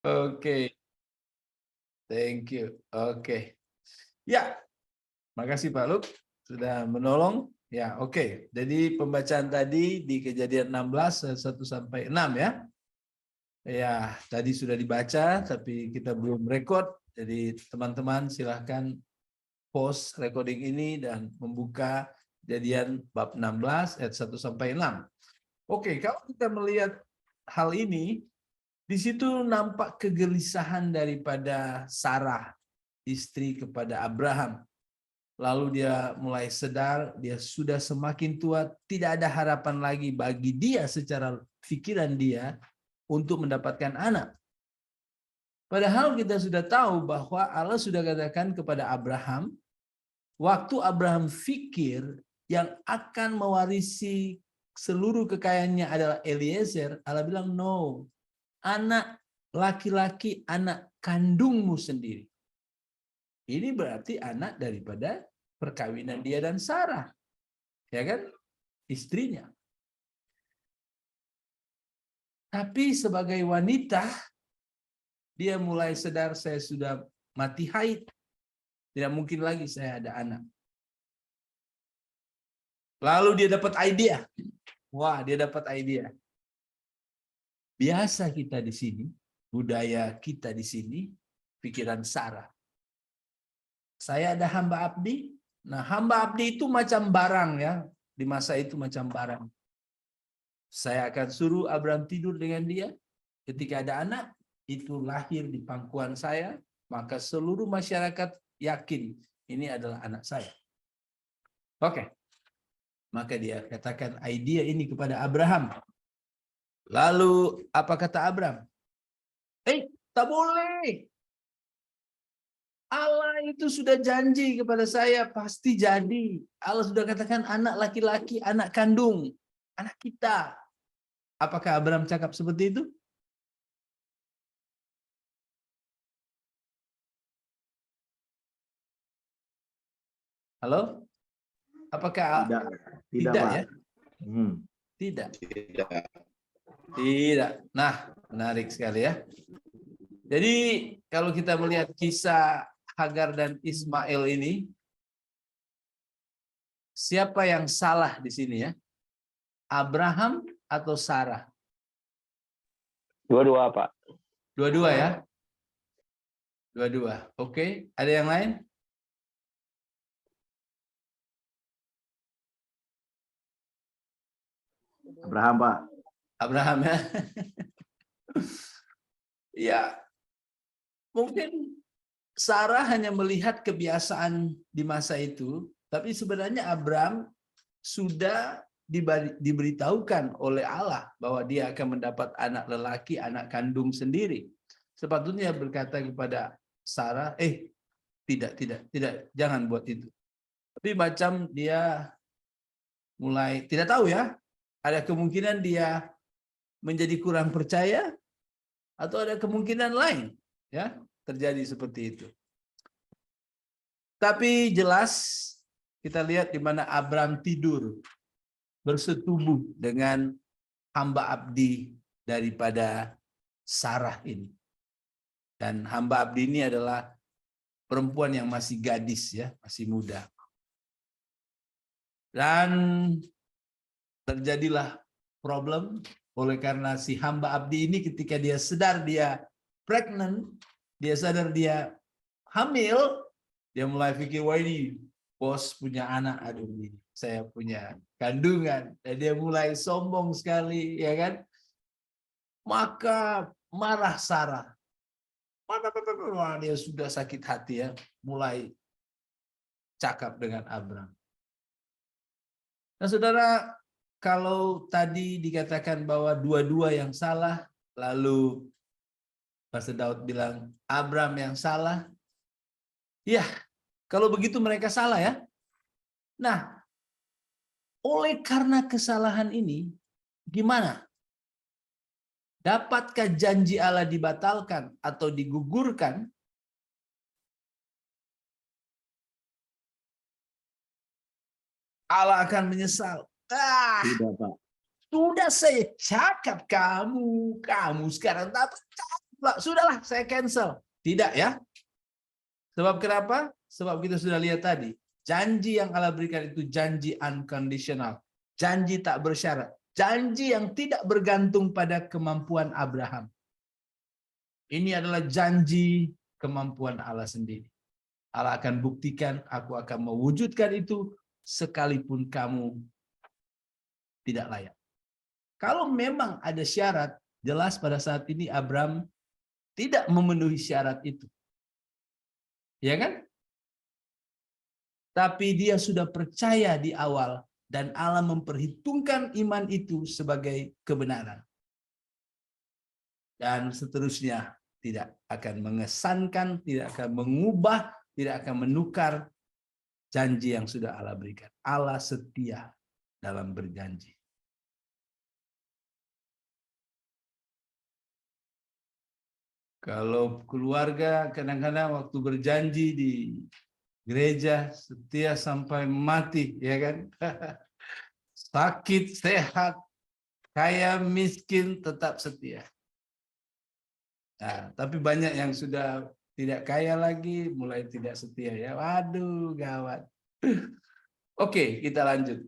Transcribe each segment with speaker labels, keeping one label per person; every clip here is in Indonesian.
Speaker 1: Oke, thank you. Oke. Ya, makasih Pak Luk sudah menolong. Ya, oke. Jadi pembacaan tadi di Kejadian 16 ayat 1 sampai 6 ya. Ya, tadi sudah dibaca tapi kita belum rekod. Jadi teman-teman silahkan pause recording ini dan membuka Kejadian bab 16 ayat 1 sampai 6. Oke, kalau kita melihat hal ini, di situ nampak kegelisahan daripada Sarah, istri kepada Abraham. Lalu dia mulai sadar, dia sudah semakin tua, tidak ada harapan lagi bagi dia secara pikiran dia untuk mendapatkan anak. Padahal kita sudah tahu bahwa Allah sudah katakan kepada Abraham, waktu Abraham pikir yang akan mewarisi seluruh kekayaannya adalah Eliezer, Allah bilang no, anak laki-laki anak kandungmu sendiri. Ini berarti anak daripada perkawinan dia dan Sarah, ya kan, istrinya. Tapi sebagai wanita, dia mulai sadar saya sudah mati haid, tidak mungkin lagi saya ada anak. Lalu dia dapat idea. Wah, dia dapat idea. Biasa kita di sini, budaya kita di sini, pikiran Sarah. Saya ada hamba abdi. Nah, hamba abdi itu macam barang ya. Di masa itu macam barang. Saya akan suruh Abraham tidur dengan dia. Ketika ada anak, itu lahir di pangkuan saya. Maka seluruh masyarakat yakin ini adalah anak saya. Oke. Maka dia katakan idea ini kepada Abraham. Lalu apa kata Abraham? Tak boleh. Allah itu sudah janji kepada saya pasti jadi. Allah sudah katakan anak laki-laki, anak kandung, anak kita. Apakah Abraham cakap seperti itu? Halo? Apakah tidak ya? Tidak. Tidak. Nah, menarik sekali ya. Jadi kalau kita melihat kisah Hagar dan Ismail ini, siapa yang salah di sini ya? Abraham atau Sarah?
Speaker 2: Dua-dua, Pak.
Speaker 1: Dua-dua ya? Dua-dua. Oke, ada yang lain?
Speaker 3: Abraham, Pak.
Speaker 1: Abraham ya. Ya, mungkin Sarah hanya melihat kebiasaan di masa itu, tapi sebenarnya Abraham sudah diberitahukan oleh Allah bahwa dia akan mendapat anak lelaki, anak kandung sendiri. Sepatutnya berkata kepada Sarah, tidak, jangan buat itu. Tapi macam dia mulai tidak tahu ya, ada kemungkinan dia menjadi kurang percaya atau ada kemungkinan lain ya terjadi seperti itu. Tapi jelas kita lihat di mana Abraham tidur bersetubuh dengan hamba abdi daripada Sarah ini. Dan hamba abdi ini adalah perempuan yang masih gadis ya, masih muda. Dan terjadilah problem oleh karena si hamba abdi ini ketika dia sadar dia pregnant, dia sadar dia hamil, dia mulai pikir, wah ini bos punya anak, aduh ini saya punya kandungan. Dan dia mulai sombong sekali, ya kan? Maka marah Sarah. Dia sudah sakit hati ya, mulai cakap dengan Abraham. Nah saudara, kalau tadi dikatakan bahwa dua-dua yang salah, lalu Pastor Daud bilang Abraham yang salah, ya kalau begitu mereka salah ya. Nah, oleh karena kesalahan ini, gimana? Dapatkah janji Allah dibatalkan atau digugurkan? Allah akan menyesal.
Speaker 3: Tidak, Pak.
Speaker 1: Sudah saya cakap kamu sekarang tak percaya. sudahlah saya cancel. Tidak ya. Sebab kenapa? Sebab kita sudah lihat tadi, janji yang Allah berikan itu janji unconditional, janji tak bersyarat, janji yang tidak bergantung pada kemampuan Abraham. Ini adalah janji kemampuan Allah sendiri. Allah akan buktikan, aku akan mewujudkan itu sekalipun kamu tidak layak. Kalau memang ada syarat, jelas pada saat ini Abraham tidak memenuhi syarat itu. Ya kan? Tapi dia sudah percaya di awal dan Allah memperhitungkan iman itu sebagai kebenaran. Dan seterusnya tidak akan mengesankan, tidak akan mengubah, tidak akan menukar janji yang sudah Allah berikan. Allah setia dalam berjanji. Kalau keluarga kadang-kadang waktu berjanji di gereja setia sampai mati, ya kan? Sakit, sehat, kaya, miskin, tetap setia. Nah, tapi banyak yang sudah tidak kaya lagi, mulai tidak setia ya. Waduh, gawat. Oke, kita lanjut.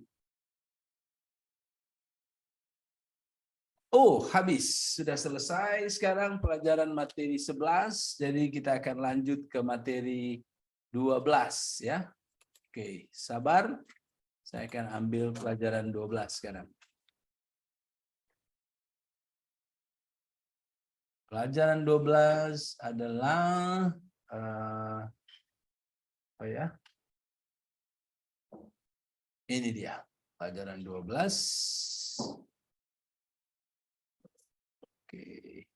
Speaker 1: Oh, habis. Sudah selesai sekarang pelajaran materi 11. Jadi kita akan lanjut ke materi 12 ya. Oke, sabar. Saya akan ambil pelajaran 12 sekarang. Pelajaran 12 adalah apa ya? Ini dia, pelajaran 12. Oke.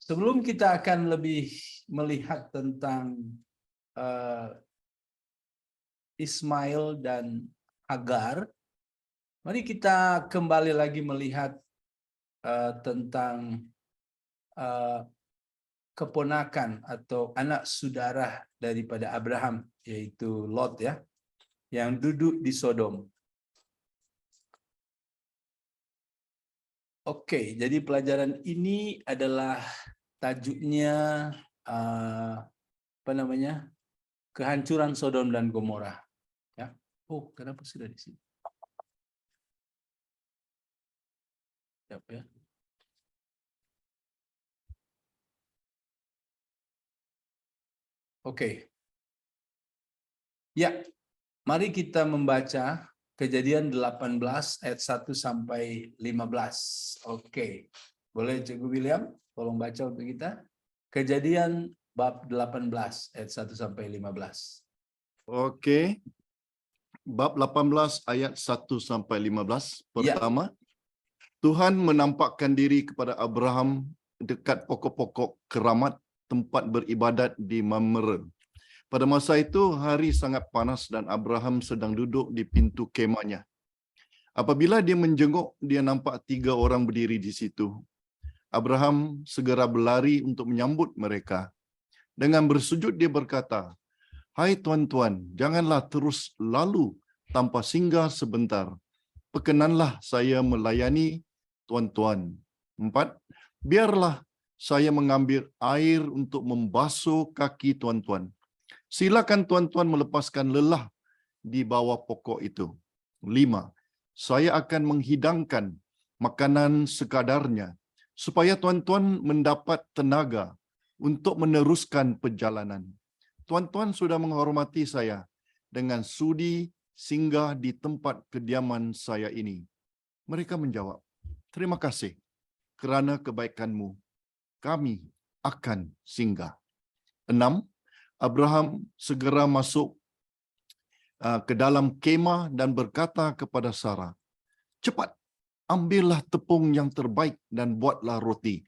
Speaker 1: Sebelum kita akan lebih melihat tentang Ismail dan Hagar, mari kita kembali lagi melihat tentang keponakan atau anak saudara daripada Abraham, yaitu Lot ya, yang duduk di Sodom. Oke, jadi pelajaran ini adalah tajuknya apa namanya? Kehancuran Sodom dan Gomora. Ya. Oh, kenapa sudah di sini? Siap ya. Oke. Ya, mari kita membaca Kejadian 18 ayat 1 sampai 15. Oke. Boleh Cikgu William tolong baca untuk kita? Kejadian bab 18 ayat 1 sampai 15.
Speaker 2: Oke. Bab 18 ayat 1 sampai 15. Pertama, Tuhan menampakkan diri kepada Abraham dekat pokok-pokok keramat tempat beribadat di Mamre. Pada masa itu hari sangat panas dan Abraham sedang duduk di pintu kemahnya. Apabila dia menjenguk, dia nampak 3 orang berdiri di situ. Abraham segera berlari untuk menyambut mereka. Dengan bersujud dia berkata, "Hai tuan-tuan, janganlah terus lalu tanpa singgah sebentar. Perkenanlah saya melayani tuan-tuan." 4. Biarlah saya mengambil air untuk membasuh kaki tuan-tuan. Silakan tuan-tuan melepaskan lelah di bawah pokok itu. 5. Saya akan menghidangkan makanan sekadarnya, supaya tuan-tuan mendapat tenaga untuk meneruskan perjalanan. Tuan-tuan sudah menghormati saya dengan sudi singgah di tempat kediaman saya ini. Mereka menjawab, "Terima kasih kerana kebaikanmu. Kami akan singgah." 6. Abraham segera masuk ke dalam kemah dan berkata kepada Sarah, "Cepat, ambillah tepung yang terbaik dan buatlah roti."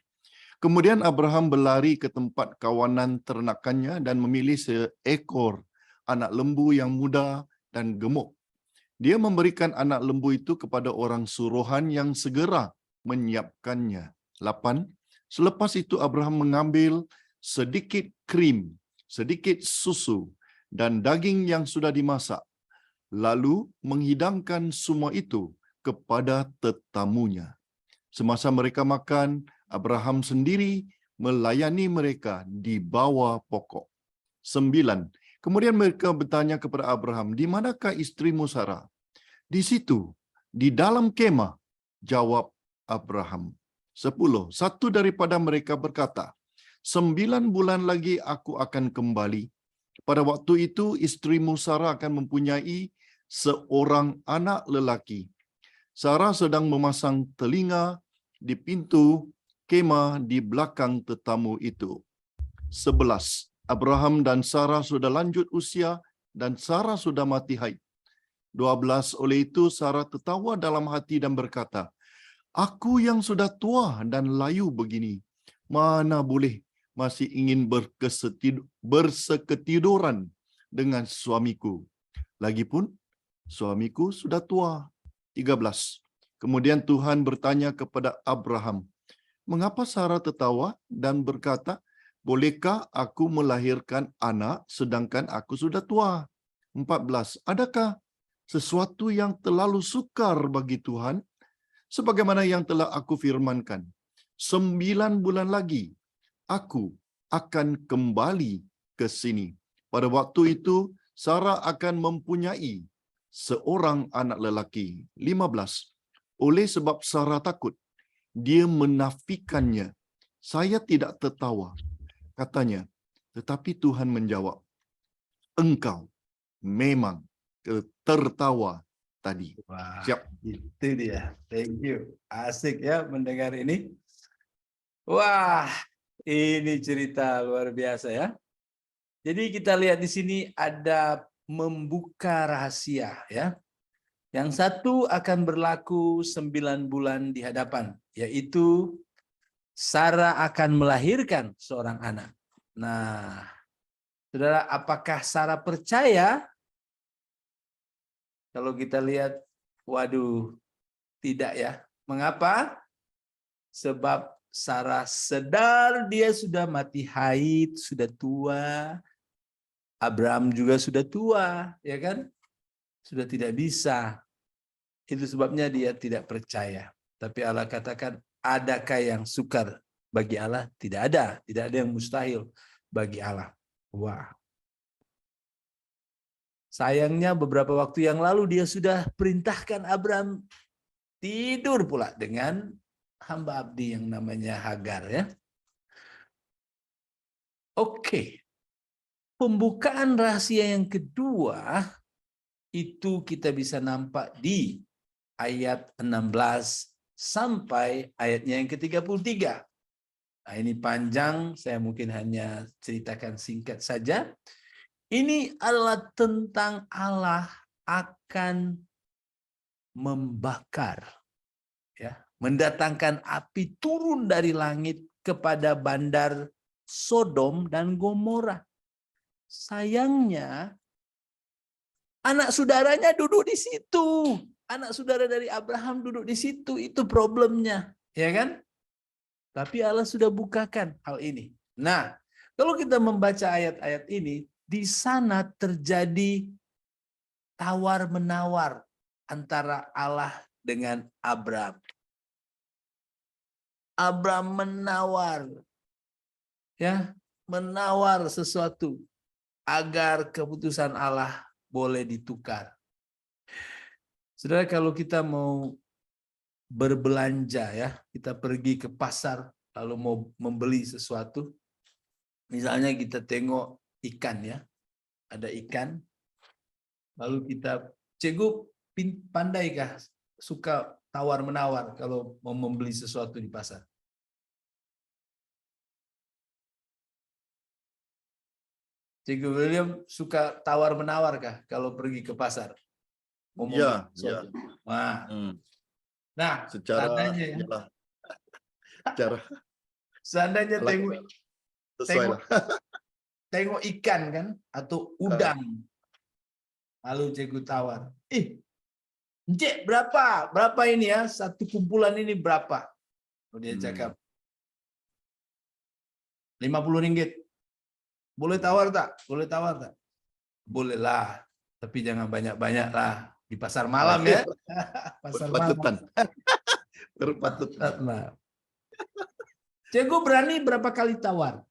Speaker 2: Kemudian Abraham berlari ke tempat kawanan ternakannya dan memilih seekor anak lembu yang muda dan gemuk. Dia memberikan anak lembu itu kepada orang suruhan yang segera menyiapkannya. 8. Selepas itu Abraham mengambil sedikit krim sedikit susu, dan daging yang sudah dimasak, lalu menghidangkan semua itu kepada tetamunya. Semasa mereka makan, Abraham sendiri melayani mereka di bawah pokok. 9. Kemudian mereka bertanya kepada Abraham, "Di manakah istrimu Sarah?" "Di situ, di dalam kemah," jawab Abraham. 10. Satu daripada mereka berkata, 9 bulan lagi aku akan kembali. Pada waktu itu istrimu Sarah akan mempunyai seorang anak lelaki. Sarah sedang memasang telinga di pintu kemah di belakang tetamu itu. 11. Abraham dan Sarah sudah lanjut usia dan Sarah sudah mati haid. 12. Oleh itu Sarah tertawa dalam hati dan berkata, "Aku yang sudah tua dan layu begini, mana boleh masih ingin berseketiduran dengan suamiku. Lagipun suamiku sudah tua." 13. Kemudian Tuhan bertanya kepada Abraham, "Mengapa Sarah tertawa dan berkata, 'Bolehkah aku melahirkan anak sedangkan aku sudah tua?' 14. Adakah sesuatu yang terlalu sukar bagi Tuhan? Sebagaimana yang telah aku firmankan, 9 bulan lagi aku akan kembali ke sini. Pada waktu itu Sarah akan mempunyai seorang anak lelaki." 15. Oleh sebab Sarah takut, dia menafikannya. "Saya tidak tertawa," katanya. Tetapi Tuhan menjawab, "Engkau memang tertawa tadi."
Speaker 1: Wah,
Speaker 2: Siap.
Speaker 1: itu dia. Thank you. Asik ya mendengar ini. Wah, ini cerita luar biasa ya. Jadi kita lihat di sini ada membuka rahasia ya. Yang satu akan berlaku 9 bulan di hadapan, yaitu Sarah akan melahirkan seorang anak. Nah, saudara, apakah Sarah percaya? Kalau kita lihat, waduh, tidak ya. Mengapa? Sebab Sarah sadar dia sudah mati haid, sudah tua. Abraham juga sudah tua, ya kan? Sudah tidak bisa. Itu sebabnya dia tidak percaya. Tapi Allah katakan, adakah yang sukar bagi Allah? Tidak ada. Tidak ada yang mustahil bagi Allah. Wah. Sayangnya beberapa waktu yang lalu dia sudah perintahkan Abraham tidur pula dengan hamba abdi yang namanya Hagar ya. Oke. Pembukaan rahasia yang kedua itu kita bisa nampak di ayat 16 sampai ayatnya yang ke-33. Nah, ini panjang, saya mungkin hanya ceritakan singkat saja. Ini adalah tentang Allah akan membakar, ya, mendatangkan api turun dari langit kepada bandar Sodom dan Gomora. Sayangnya, anak saudaranya duduk di situ. Anak saudara dari Abraham duduk di situ. Itu problemnya, ya kan? Tapi Allah sudah bukakan hal ini. Nah, kalau kita membaca ayat-ayat ini, di sana terjadi tawar-menawar antara Allah dengan Abraham. Abraham menawar, ya, menawar sesuatu agar keputusan Allah boleh ditukar. Saudara, kalau kita mau berbelanja ya, kita pergi ke pasar lalu mau membeli sesuatu, misalnya kita tengok ikan ya, ada ikan, lalu kita, "Cikgu, pandaikah suka tawar-menawar kalau mau membeli sesuatu di pasar?" Cikgu William suka tawar-menawarkah kalau pergi ke pasar? Mau membeli
Speaker 2: Ya, ya.
Speaker 1: sesuatu? Nah,
Speaker 2: Secara
Speaker 1: seandainya ya,
Speaker 2: yalah, cara
Speaker 1: seandainya
Speaker 2: sesuai
Speaker 1: tengok
Speaker 2: lah.
Speaker 1: tengok ikan kan atau udang, lalu cikgu tawar, "Encik, berapa? Berapa ini ya? Satu kumpulan ini berapa?" Lalu dia cakap, 50 ringgit. Boleh tawar tak? Boleh tawar tak? Bolehlah, tapi jangan banyak-banyak lah. Di pasar malam ya. Pasar malam.
Speaker 2: Berpatutan. Berpatutan.
Speaker 1: Nah, Cikgu berani berapa kali tawar?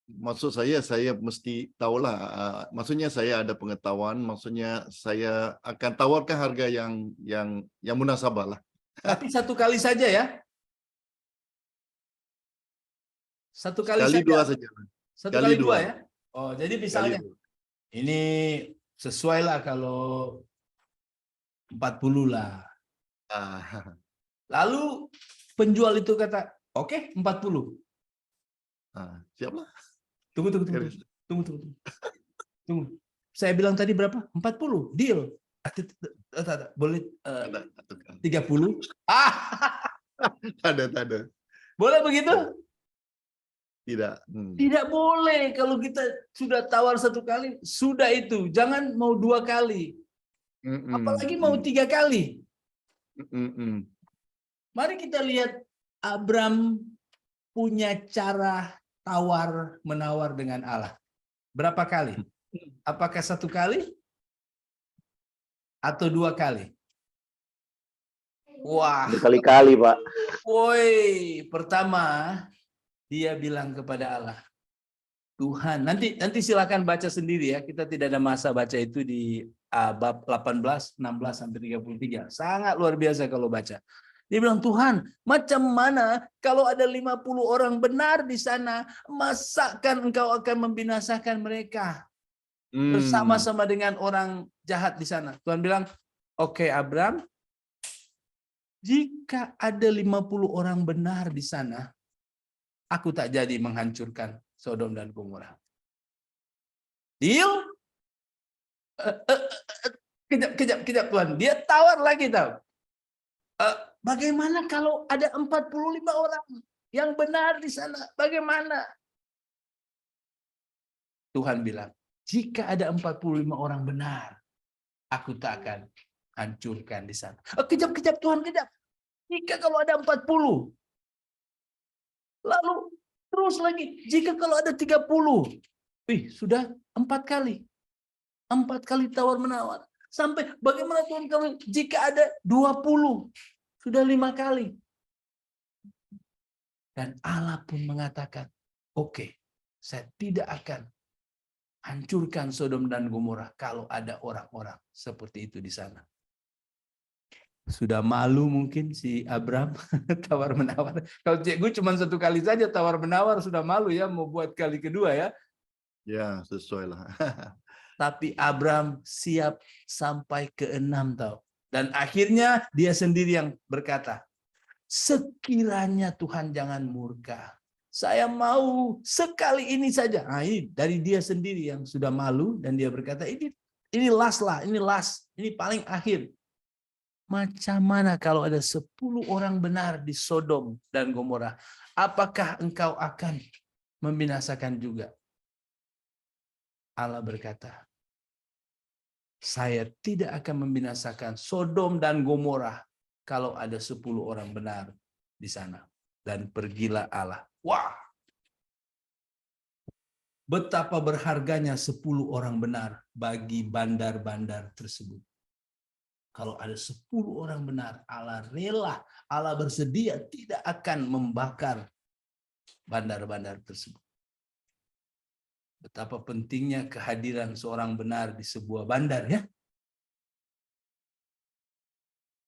Speaker 2: Maksud saya mesti tahulah. Maksudnya saya ada pengetahuan. Maksudnya saya akan tawarkan harga yang munasabah lah.
Speaker 1: Tapi satu kali saja ya. Satu kali
Speaker 2: Sekali
Speaker 1: saja.
Speaker 2: dua saja.
Speaker 1: Satu
Speaker 2: Sekali
Speaker 1: kali dua
Speaker 2: dua.
Speaker 1: ya. Oh, jadi
Speaker 2: Sekali
Speaker 1: misalnya
Speaker 2: dua.
Speaker 1: ini sesuai lah kalau 40 lah.
Speaker 2: Ah,
Speaker 1: Lalu penjual itu kata, oke, 40.
Speaker 2: siaplah.
Speaker 1: Tunggu. Tunggu. Saya bilang tadi berapa? 40. Deal. Boleh 30?
Speaker 2: Ada.
Speaker 1: Boleh begitu?
Speaker 2: Tidak.
Speaker 1: Tidak boleh. Kalau kita sudah tawar satu kali, sudah itu. Jangan mau 2 kali. Apalagi mau 3 kali. Mari kita lihat Abram punya cara tawar-menawar dengan Allah. Berapa kali? Apakah 1 kali? Atau 2 kali? Wah.
Speaker 3: Berkali-kali, Pak.
Speaker 1: Woi, pertama dia bilang kepada Allah, Tuhan, nanti silakan baca sendiri ya. Kita tidak ada masa baca itu di bab 18, 16 sampai 33. Sangat luar biasa kalau baca. Dia bilang, Tuhan, macam mana kalau ada 50 orang benar di sana, masakan engkau akan membinasakan mereka bersama-sama dengan orang jahat di sana? Tuhan bilang, oke, Abram, jika ada 50 orang benar di sana, aku tak jadi menghancurkan Sodom dan Gomora. Deal? Kejap Tuhan. Dia tawar lagi tahu. Bagaimana kalau ada 45 orang yang benar di sana? Bagaimana? Tuhan bilang, jika ada 45 orang benar, aku tak akan hancurkan di sana. Kejap Tuhan, kejap. Jika kalau ada 40, lalu terus lagi, jika kalau ada 30, sudah 4 kali. 4 kali tawar-menawar. Sampai bagaimana Tuhan kalau jika ada 20, sudah 5 kali. Dan Allah pun mengatakan, oke, saya tidak akan hancurkan Sodom dan Gomora kalau ada orang-orang seperti itu di sana. Sudah malu mungkin si Abram tawar-menawar. Kalau cikgu cuma 1 kali saja tawar-menawar sudah malu ya, mau buat kali kedua ya.
Speaker 2: Ya, sesuai lah.
Speaker 1: Tapi Abram siap sampai ke-6 tahu. Dan akhirnya dia sendiri yang berkata, sekiranya Tuhan jangan murka, saya mau sekali ini saja. Nah, ini dari dia sendiri yang sudah malu dan dia berkata, ini last lah, ini paling akhir. Macam mana kalau ada 10 orang benar di Sodom dan Gomora? Apakah engkau akan membinasakan juga? Allah berkata, saya tidak akan membinasakan Sodom dan Gomora kalau ada 10 orang benar di sana. Dan pergilah Allah. Wah! Betapa berharganya 10 orang benar bagi bandar-bandar tersebut. Kalau ada 10 orang benar, Allah rela, Allah bersedia tidak akan membakar bandar-bandar tersebut. Betapa pentingnya kehadiran seorang benar di sebuah bandar ya.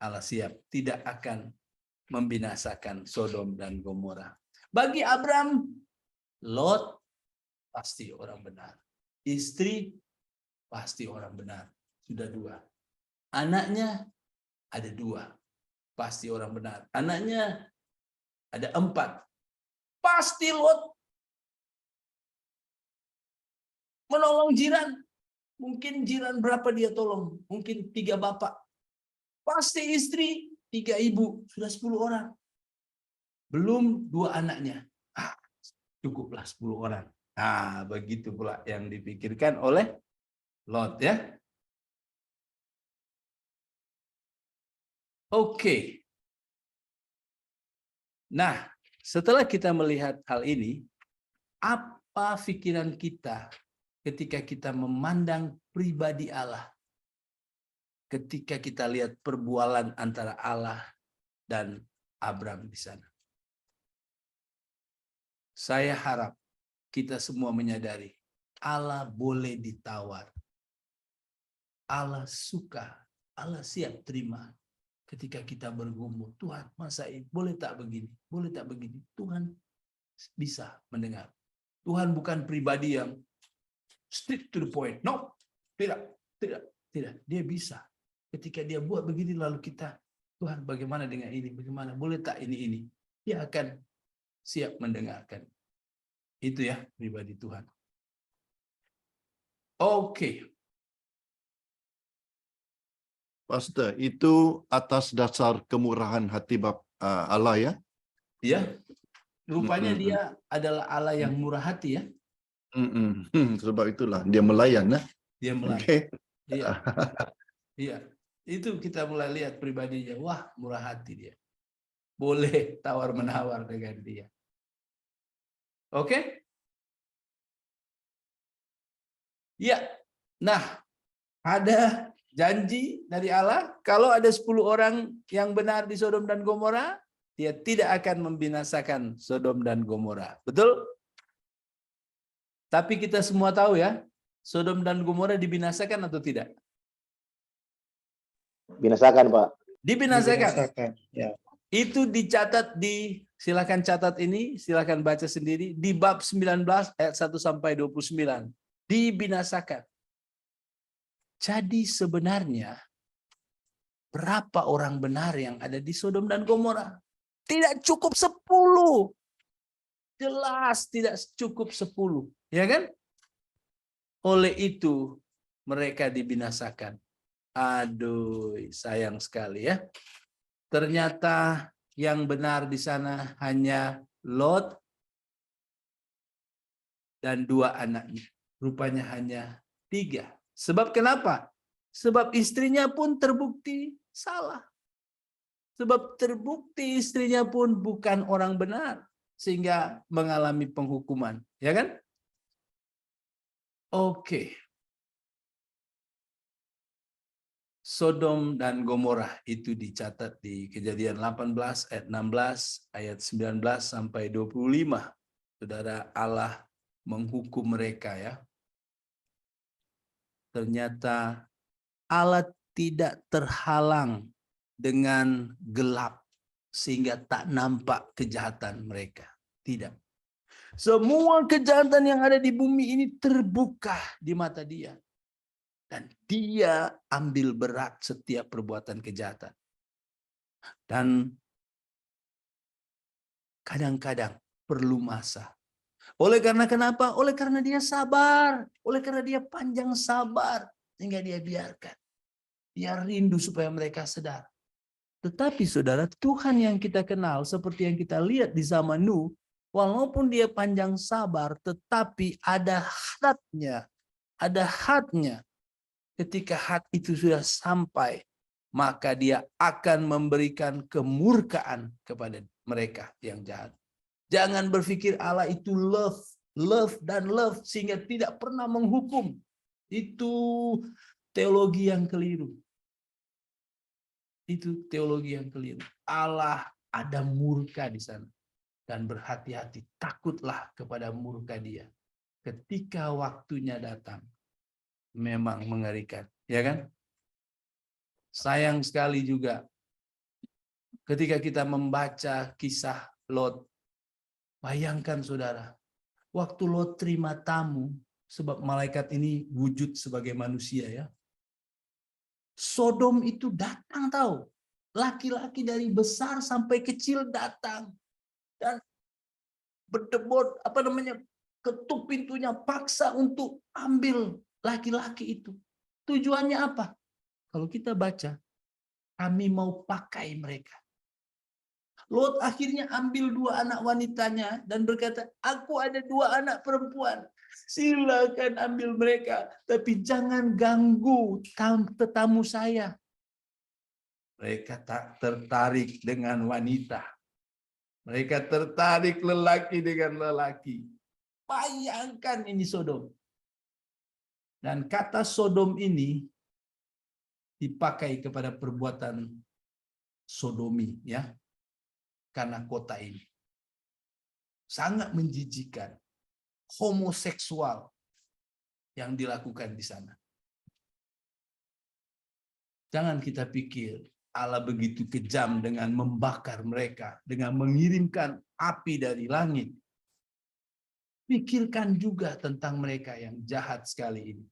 Speaker 1: Allah siap tidak akan membinasakan Sodom dan Gomora. Bagi Abram, Lot pasti orang benar. Istri pasti orang benar. Sudah 2. Anaknya ada 2. Pasti orang benar. Anaknya ada 4. Pasti Lot menolong jiran. Mungkin jiran berapa dia tolong? Mungkin 3 bapak. Pasti istri 3 ibu. Sudah 10 orang. Belum 2 anaknya. Cukuplah 10 orang. Nah, begitu pula yang dipikirkan oleh Lot ya. Oke. Nah, setelah kita melihat hal ini, apa pikiran kita ketika kita memandang pribadi Allah? Ketika kita lihat perbualan antara Allah dan Abram di sana. Saya harap kita semua menyadari Allah boleh ditawar. Allah suka, Allah siap terima ketika kita bergumul. Tuhan, masa ini boleh tak begini? Boleh tak begini? Tuhan bisa mendengar. Tuhan bukan pribadi yang straight to the point. No, tidak. Dia bisa. Ketika dia buat begini lalu kita, Tuhan bagaimana dengan ini? Bagaimana? Boleh tak ini? Dia akan siap mendengarkan. Itu ya pribadi Tuhan. Oke.
Speaker 2: Pastor, itu atas dasar kemurahan hati Allah ya?
Speaker 1: Ya. Rupanya dia adalah Allah yang murah hati ya.
Speaker 2: Sebab itulah dia melayan ya.
Speaker 1: Dia melayan.
Speaker 2: Okay.
Speaker 1: Iya. Iya. Itu kita mulai lihat pribadinya. Wah, murah hati dia. Boleh tawar-menawar dengan dia. Oke? Ya. Nah, ada janji dari Allah, kalau ada 10 orang yang benar di Sodom dan Gomora, dia tidak akan membinasakan Sodom dan Gomora. Betul? Tapi kita semua tahu ya, Sodom dan Gomora dibinasakan atau tidak?
Speaker 3: Binasakan, Pak.
Speaker 1: Dibinasakan.
Speaker 4: Ya.
Speaker 1: Itu dicatat silakan catat ini, silakan baca sendiri di bab 19 ayat 1 sampai 29. Dibinasakan. Jadi sebenarnya berapa orang benar yang ada di Sodom dan Gomora? Tidak cukup 10. Jelas tidak cukup 10, ya kan? Oleh itu mereka dibinasakan. Aduh, sayang sekali ya. Ternyata yang benar di sana hanya Lot dan 2 anaknya. Rupanya hanya 3. Sebab kenapa? Sebab istrinya pun terbukti salah. Sebab terbukti istrinya pun bukan orang benar. Sehingga mengalami penghukuman. Ya kan? Oke. Sodom dan Gomora itu dicatat di Kejadian 18 ayat 16, ayat 19 sampai 25. Saudara, Allah menghukum mereka ya. Ternyata Allah tidak terhalang dengan gelap sehingga tak nampak kejahatan mereka. Tidak. Semua kejahatan yang ada di bumi ini terbuka di mata dia. Dan dia ambil berat setiap perbuatan kejahatan. Dan kadang-kadang perlu masa. Oleh karena kenapa? Oleh karena dia sabar. Oleh karena dia panjang sabar. Sehingga dia biarkan. Dia rindu supaya mereka sadar. Tetapi saudara, Tuhan yang kita kenal seperti yang kita lihat di zaman Nuh, walaupun dia panjang sabar, tetapi ada hadnya. Ada hadnya. Ketika had itu sudah sampai, maka dia akan memberikan kemurkaan kepada mereka yang jahat. Jangan berpikir Allah itu love sehingga tidak pernah menghukum. Itu teologi yang keliru. Itu teologi yang keliru. Allah ada murka di sana. Dan berhati-hati, takutlah kepada murka dia. Ketika waktunya datang. Memang mengerikan, ya kan? Sayang sekali juga ketika kita membaca kisah Lot. Bayangkan saudara, waktu Lot terima tamu, sebab malaikat ini wujud sebagai manusia ya. Sodom itu datang tahu. Laki-laki dari besar sampai kecil datang. Dan berdebot, ketuk pintunya, paksa untuk ambil laki-laki itu. Tujuannya apa? Kalau kita baca, kami mau pakai mereka. Lot akhirnya ambil 2 anak wanitanya dan berkata, aku ada 2 anak perempuan. Silakan ambil mereka. Tapi jangan ganggu tetamu saya. Mereka tak tertarik dengan wanita. Mereka tertarik lelaki dengan lelaki. Bayangkan ini Sodom. Dan kata Sodom ini dipakai kepada perbuatan sodomi, ya, karena kota ini sangat menjijikan, homoseksual yang dilakukan di sana. Jangan kita pikir Allah begitu kejam dengan membakar mereka, dengan mengirimkan api dari langit. Pikirkan juga tentang mereka yang jahat sekali ini.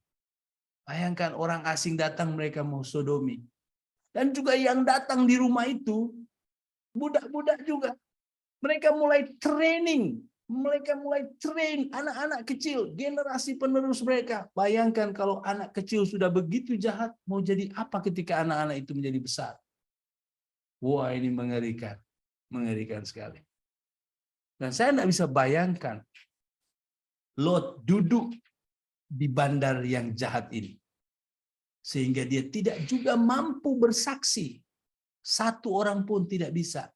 Speaker 1: Bayangkan orang asing datang, mereka mau sodomi. Dan juga yang datang di rumah itu, budak-budak juga. Mereka mulai training. Mereka mulai train anak-anak kecil, generasi penerus mereka. Bayangkan kalau anak kecil sudah begitu jahat, mau jadi apa ketika anak-anak itu menjadi besar? Wah, ini mengerikan. Mengerikan sekali. Dan saya tidak bisa bayangkan Lot duduk di bandar yang jahat ini. Sehingga dia tidak juga mampu bersaksi. Satu orang pun tidak bisa.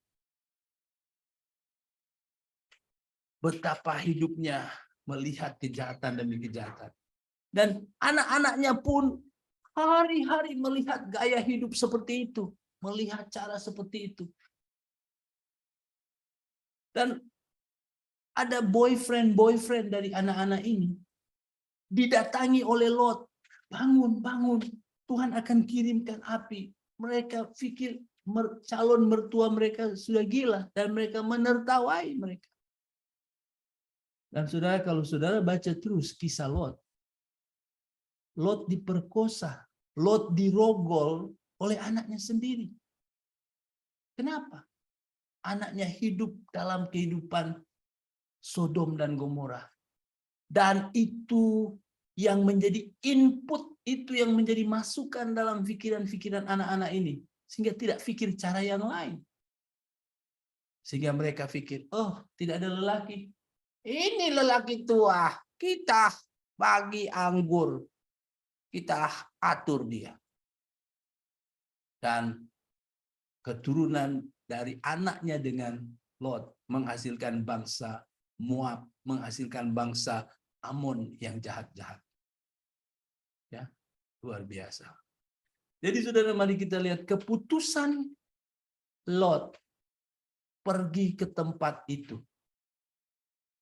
Speaker 1: Betapa hidupnya melihat kejahatan demi kejahatan. Dan anak-anaknya pun hari-hari melihat gaya hidup seperti itu. Melihat cara seperti itu. Dan ada boyfriend dari anak-anak ini didatangi oleh Lot. Bangun, bangun. Tuhan akan kirimkan api. Mereka pikir calon mertua mereka sudah gila. Dan mereka menertawai mereka. Dan saudara, kalau saudara baca terus kisah Lot. Lot diperkosa. Lot dirogol oleh anaknya sendiri. Kenapa? Anaknya hidup dalam kehidupan Sodom dan Gomora. Dan itu yang menjadi input, itu yang menjadi masukan dalam pikiran-pikiran anak-anak ini. Sehingga tidak pikir cara yang lain. Sehingga mereka pikir, oh tidak ada lelaki. Ini lelaki tua, kita bagi anggur. Kita atur dia. Dan keturunan dari anaknya dengan Lot menghasilkan bangsa Moab, menghasilkan bangsa Amon yang jahat-jahat. Ya, luar biasa. Jadi saudara, mari kita lihat keputusan Lot pergi ke tempat itu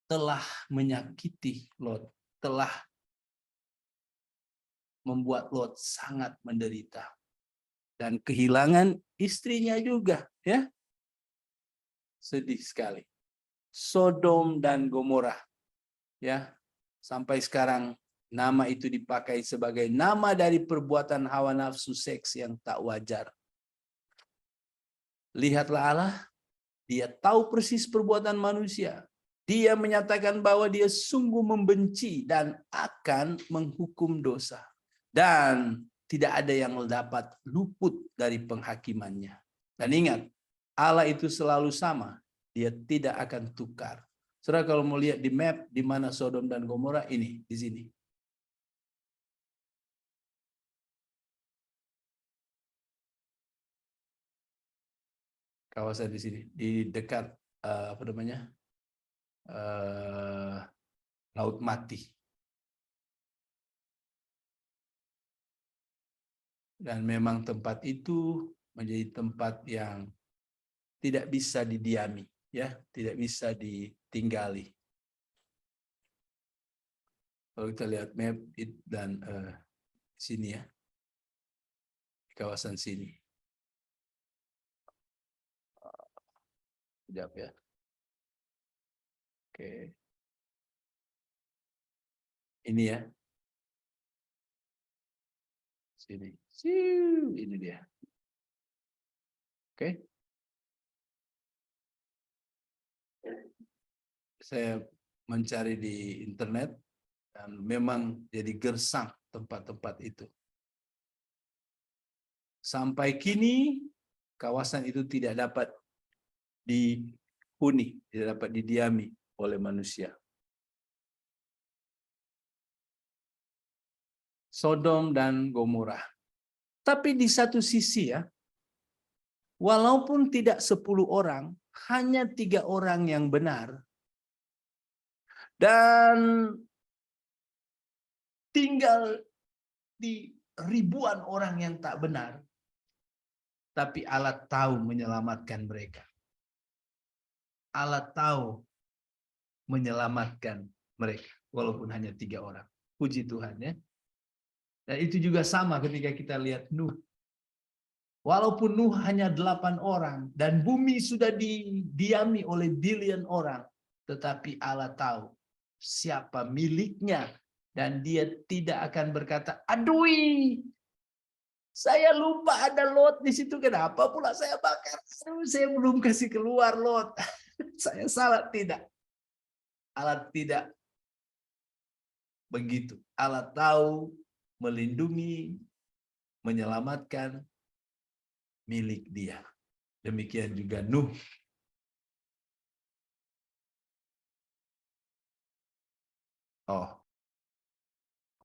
Speaker 1: telah menyakiti Lot, telah membuat Lot sangat menderita dan kehilangan istrinya juga, ya. Sedih sekali. Sodom dan Gomora, ya, sampai sekarang nama itu dipakai sebagai nama dari perbuatan hawa nafsu seks yang tak wajar. Lihatlah Allah, dia tahu persis perbuatan manusia. Dia menyatakan bahwa dia sungguh membenci dan akan menghukum dosa. Dan tidak ada yang dapat luput dari penghakimannya. Dan ingat, Allah itu selalu sama. Dia tidak akan tukar. Saudara, kalau mau lihat di map di mana Sodom dan Gomora, ini di sini. Kawasan di sini, di dekat apa namanya? Laut Mati. Dan memang tempat itu menjadi tempat yang tidak bisa didiami, ya, tidak bisa ditinggali. Kalau kita lihat map dan sini, ya, di kawasan sini. Sekejap, ya. Oke. Ini, ya. Sini. Ini dia. Oke. Saya mencari di internet dan memang jadi gersang tempat-tempat itu. Sampai kini kawasan itu tidak dapat dihuni, tidak dapat didiami oleh manusia. Sodom dan Gomora. Tapi di satu sisi, ya, walaupun tidak 10 orang, hanya 3 orang yang benar dan tinggal di ribuan orang yang tak benar, tapi Allah tahu menyelamatkan mereka. Allah tahu menyelamatkan mereka, walaupun hanya 3 orang. Puji Tuhan ya. Dan itu juga sama ketika kita lihat Nuh. Walaupun Nuh hanya 8 orang dan bumi sudah didiami oleh bilion orang, tetapi Allah tahu siapa miliknya dan dia tidak akan berkata, "Aduh, saya lupa ada Lot di situ, kenapa pula saya bakar? Aduh, saya belum kasih keluar Lot." Saya salah, tidak. Allah tidak begitu. Allah tahu melindungi, menyelamatkan milik dia. Demikian juga Nuh. Oh,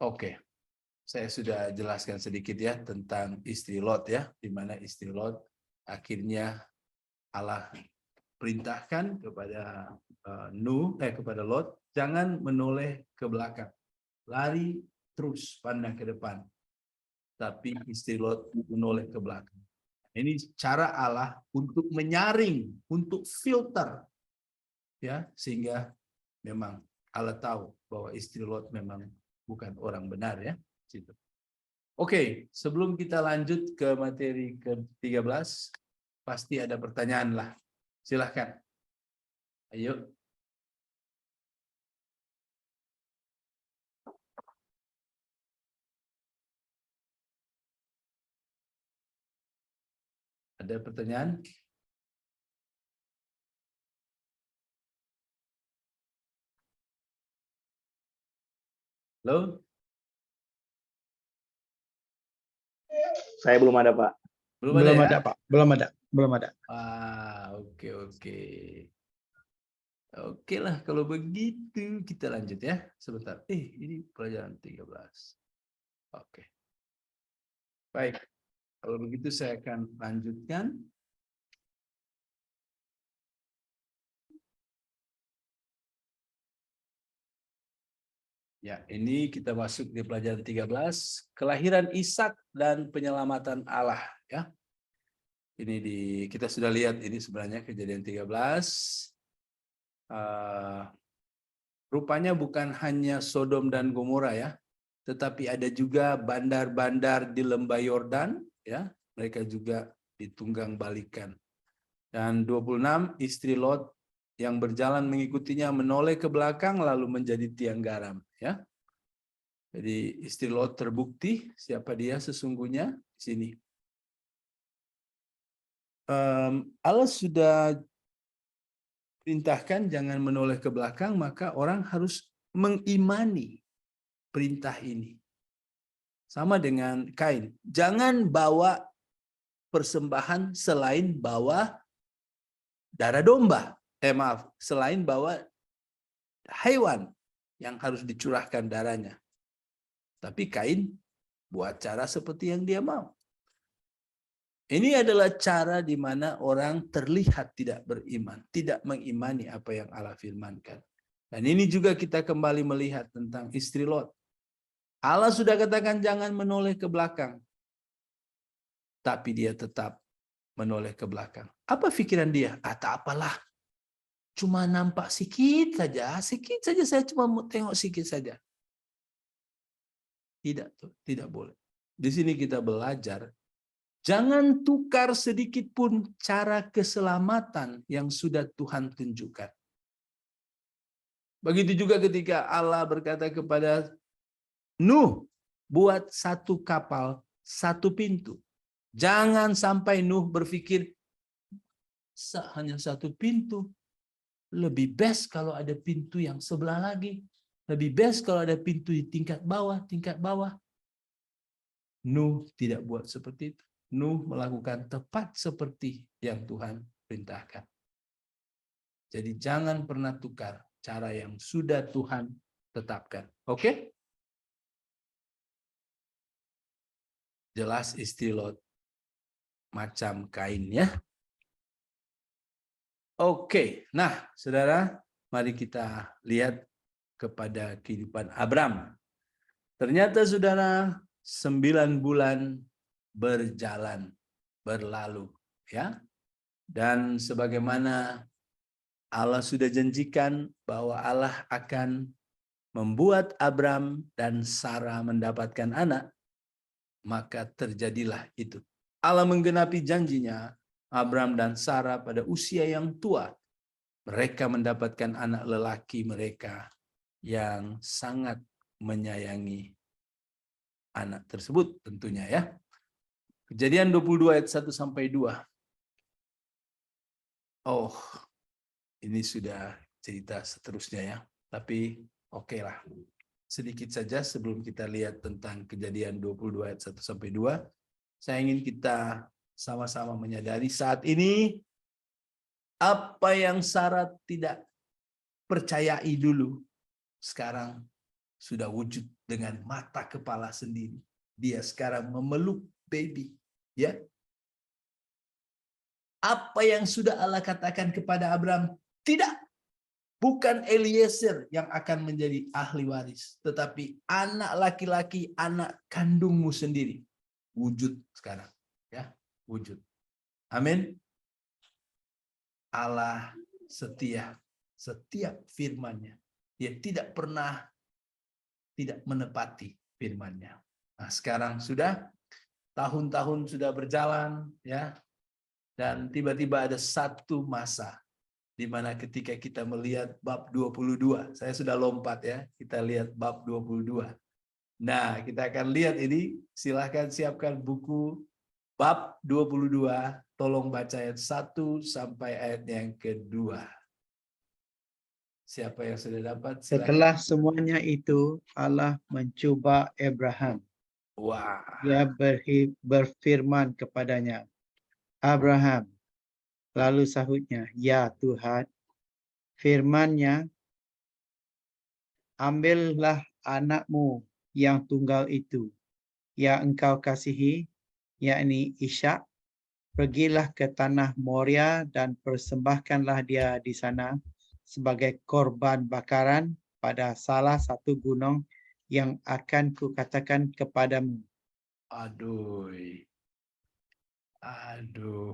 Speaker 1: oke. Saya sudah jelaskan sedikit ya tentang istri Lot ya, di mana istri Lot akhirnya Allah perintahkan kepada kepada Lot, jangan menoleh ke belakang, lari terus pandang ke depan. Tapi istri Lot menoleh ke belakang. Ini cara Allah untuk menyaring, untuk filter, ya, sehingga memang Allah tahu bahwa istri Lot memang bukan orang benar ya. Gitu. Oke, sebelum kita lanjut ke materi ke-13, pasti ada pertanyaan lah. Silahkan. Ayo. Ada pertanyaan? Halo?
Speaker 3: Saya belum ada, Pak.
Speaker 1: Belum ada ya?
Speaker 3: Pak. Belum ada.
Speaker 1: Oke, oke. Oke lah, kalau begitu kita lanjut ya. Sebentar. Ini pelajaran 13. Oke. Baik. Kalau begitu saya akan lanjutkan. Ya, ini kita masuk di pelajaran 13, kelahiran Ishak dan penyelamatan Allah ya. Ini kita sudah lihat ini sebenarnya kejadian 13. Rupanya bukan hanya Sodom dan Gomora ya, tetapi ada juga bandar-bandar di lembah Yordan ya, mereka juga ditunggang balikan. Dan 26 istri Lot yang berjalan mengikutinya menoleh ke belakang lalu menjadi tiang garam ya. Jadi istri Lot terbukti siapa dia sesungguhnya di sini. Allah sudah perintahkan jangan menoleh ke belakang, maka orang harus mengimani perintah ini. Sama dengan Kain, jangan bawa persembahan selain bawa darah domba. Selain bawa hewan yang harus dicurahkan darahnya. Tapi Kain buat cara seperti yang dia mau. Ini adalah cara di mana orang terlihat tidak beriman, tidak mengimani apa yang Allah firmankan. Dan ini juga kita kembali melihat tentang istri Lot. Allah sudah katakan jangan menoleh ke belakang. Tapi dia tetap menoleh ke belakang. Apa pikiran dia? Tak apalah. Cuma nampak sikit saja saya cuma mau tengok sikit saja. Tidak boleh. Di sini kita belajar jangan tukar sedikit pun cara keselamatan yang sudah Tuhan tunjukkan. Begitu juga ketika Allah berkata kepada Nuh, buat satu kapal, satu pintu. Jangan sampai Nuh berpikir hanya satu pintu. Lebih best kalau ada pintu yang sebelah lagi. Lebih best kalau ada pintu di tingkat bawah. Nuh tidak buat seperti itu. Nuh melakukan tepat seperti yang Tuhan perintahkan. Jadi jangan pernah tukar cara yang sudah Tuhan tetapkan. Oke? Jelas istri Lot macam Kain ya. Oke, nah saudara, mari kita lihat kepada kehidupan Abram. Ternyata saudara, 9 bulan berjalan, berlalu, ya. Dan sebagaimana Allah sudah janjikan bahwa Allah akan membuat Abram dan Sarah mendapatkan anak, maka terjadilah itu. Allah menggenapi janjinya, Abram dan Sarah pada usia yang tua, mereka mendapatkan anak lelaki mereka yang sangat menyayangi anak tersebut tentunya ya. Kejadian 22 ayat 1 sampai 2. Oh, ini sudah cerita seterusnya ya. Tapi oke lah. Sedikit saja sebelum kita lihat tentang Kejadian 22 ayat 1 sampai 2. Saya ingin kita sama-sama menyadari saat ini apa yang Sarah tidak percayai dulu sekarang sudah wujud dengan mata kepala sendiri. Dia sekarang memeluk baby, ya. Apa yang sudah Allah katakan kepada Abram? Tidak. Bukan Eliezer yang akan menjadi ahli waris, tetapi anak laki-laki, anak kandungmu sendiri. Wujud sekarang, ya, wujud. Amin. Allah setia setiap firman-Nya. Dia tidak pernah tidak menepati firman-Nya. Nah, sekarang sudah tahun-tahun sudah berjalan ya. Dan tiba-tiba ada satu masa di mana ketika kita melihat bab 22, saya sudah lompat ya, kita lihat bab 22. Nah, kita akan lihat ini, silahkan siapkan buku bab 22, tolong baca ayat 1 sampai ayat yang kedua. Siapa yang sudah dapat? Silakan.
Speaker 3: Setelah semuanya itu, Allah mencuba Abraham.
Speaker 1: Wah.
Speaker 3: Dia berfirman kepadanya, Abraham. Lalu sahutnya, ya Tuhan. Firman-Nya, ambillah anakmu yang tunggal itu, yang engkau kasihi, yakni Ishak. Pergilah ke tanah Moria dan persembahkanlah dia di sana sebagai korban bakaran pada salah satu gunung yang akan kukatakan kepadamu.
Speaker 1: Aduh. Aduh.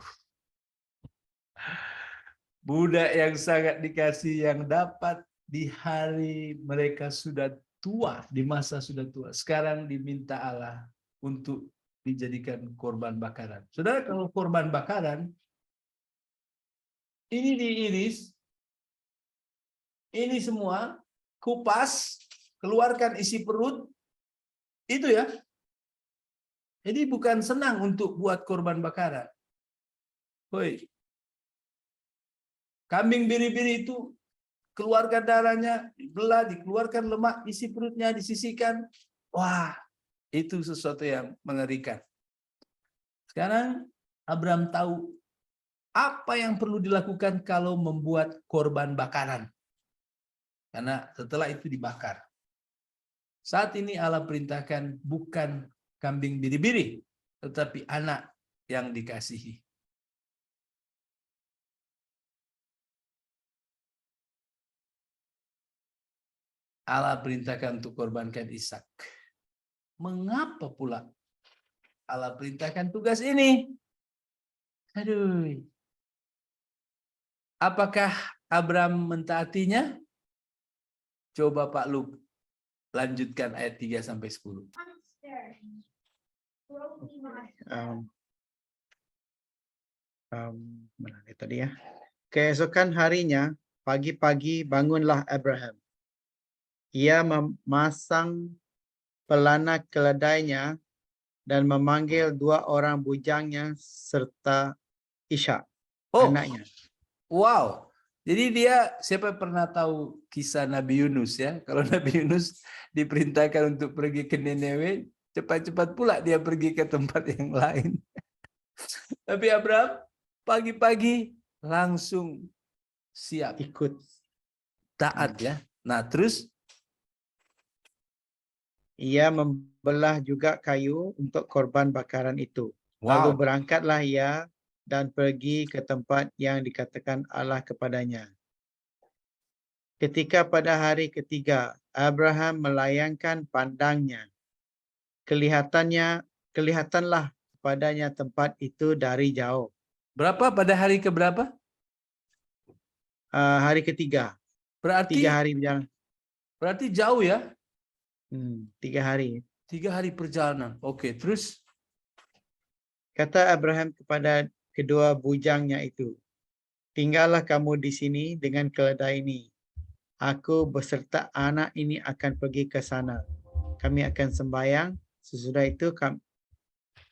Speaker 1: Budak yang sangat dikasih yang dapat di hari mereka sudah tua, di masa sudah tua. Sekarang diminta Allah untuk dijadikan korban bakaran. Saudara, kalau korban bakaran, ini diiris, ini semua, kupas, keluarkan isi perut, itu ya. Jadi bukan senang untuk buat korban bakaran. Woi, kambing biri-biri itu keluarkan darahnya, dibelah, dikeluarkan lemak, isi perutnya disisihkan. Wah, itu sesuatu yang mengerikan. Sekarang Abraham tahu apa yang perlu dilakukan kalau membuat korban bakaran. Karena setelah itu dibakar. Saat ini Allah perintahkan bukan kambing biri-biri, tetapi anak yang dikasihi. Allah perintahkan untuk korbankan Ishak. Mengapa pula Allah perintahkan tugas ini? Aduh. Apakah Abraham mentaatinya? Coba Pak Luke lanjutkan ayat 3 sampai 10.
Speaker 3: Mana tadi ya? Keesokan harinya, pagi-pagi bangunlah Abraham. Ia memasang pelana keledainya dan memanggil 2 orang bujangnya serta Ishak, anaknya.
Speaker 1: Wow. Jadi dia, siapa pernah tahu kisah Nabi Yunus ya? Kalau Nabi Yunus diperintahkan untuk pergi ke Nineve, cepat-cepat pula dia pergi ke tempat yang lain. Tapi Abraham pagi-pagi langsung siap.
Speaker 3: Ikut.
Speaker 1: Taat ya. Nah terus?
Speaker 3: Ia membelah juga kayu untuk korban bakaran itu.
Speaker 1: Wow.
Speaker 3: Lalu berangkatlah ia dan pergi ke tempat yang dikatakan Allah kepadanya. Ketika pada hari ketiga, Abraham melayangkan pandangnya. Kelihatanlah kepadanya tempat itu dari jauh.
Speaker 1: Berapa pada hari keberapa?
Speaker 3: Hari ketiga, 3
Speaker 1: Berarti
Speaker 3: hari berjalan.
Speaker 1: jauh ya?
Speaker 3: 3 hari.
Speaker 1: 3 hari perjalanan. Oke, terus?
Speaker 3: Kata Abraham kepada kedua bujangnya itu, tinggallah kamu di sini dengan keledai ini. Aku beserta anak ini akan pergi ke sana. Kami akan sembahyang. Sesudah itu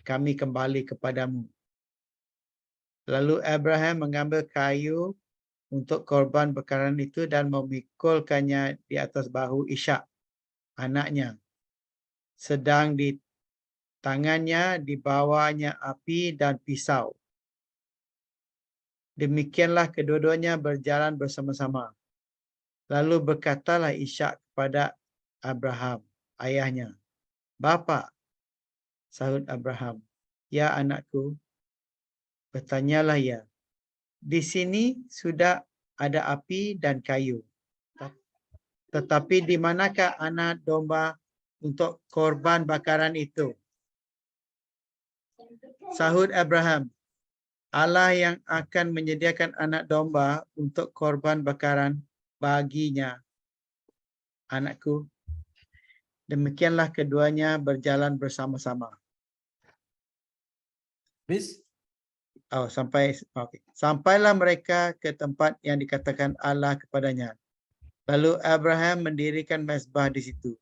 Speaker 3: kami kembali kepadamu. Lalu Abraham mengambil kayu untuk korban bakaran itu dan memikulkannya di atas bahu Ishak, anaknya. Sedang di tangannya dibawanya api dan pisau. Demikianlah kedua-duanya berjalan bersama-sama. Lalu berkatalah Ishak kepada Abraham, ayahnya, "Bapa," sahut Abraham. "Ya anakku," bertanyalah ia. "Di sini sudah ada api dan kayu. Tetapi di manakah anak domba untuk korban bakaran itu?" Sahut Abraham, "Allah yang akan menyediakan anak domba untuk korban bakaran baginya, anakku." Demikianlah keduanya berjalan bersama-sama.
Speaker 1: Bis?
Speaker 3: Sampailah mereka ke tempat yang dikatakan Allah kepadanya. Lalu Abraham mendirikan mezbah di situ.